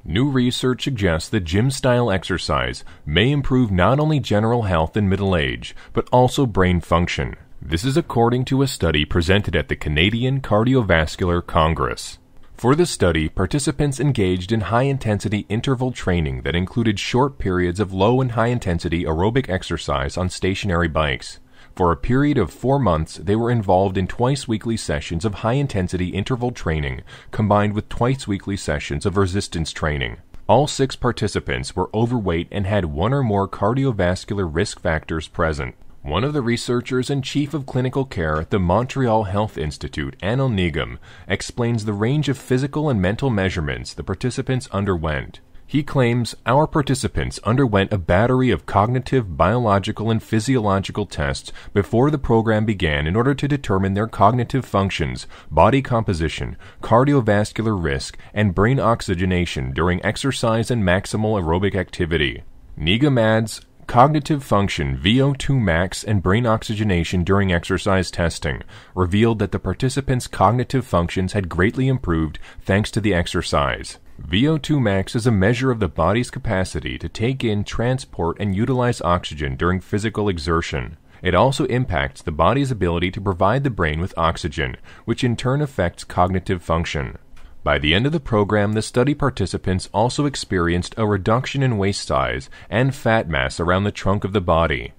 New research suggests that gym-style exercise may improve not only general health in middle age, but also brain function. This is according to a study presented at the Canadian Cardiovascular Congress. For the study, participants engaged in high-intensity interval training that included short periods of low and high-intensity aerobic exercise on stationary bikes. For a period of 4 months, they were involved in twice-weekly sessions of high-intensity interval training combined with twice-weekly sessions of resistance training. All 6 participants were overweight and had 1 or more cardiovascular risk factors present. One of the researchers and chief of clinical care at the Montreal Health Institute, Anil Nigam, explains the range of physical and mental measurements the participants underwent. He claims our participants underwent a battery of cognitive, biological, and physiological tests before the program began in order to determine their cognitive functions, body composition, cardiovascular risk, and brain oxygenation during exercise and maximal aerobic activity. Nigam adds, cognitive function, VO2 max, and brain oxygenation during exercise testing revealed that the participants' cognitive functions had greatly improved thanks to the exercise. VO2 max is a measure of the body's capacity to take in, transport, and utilize oxygen during physical exertion. It also impacts the body's ability to provide the brain with oxygen, which in turn affects cognitive function. By the end of the program, the study participants also experienced a reduction in waist size and fat mass around the trunk of the body.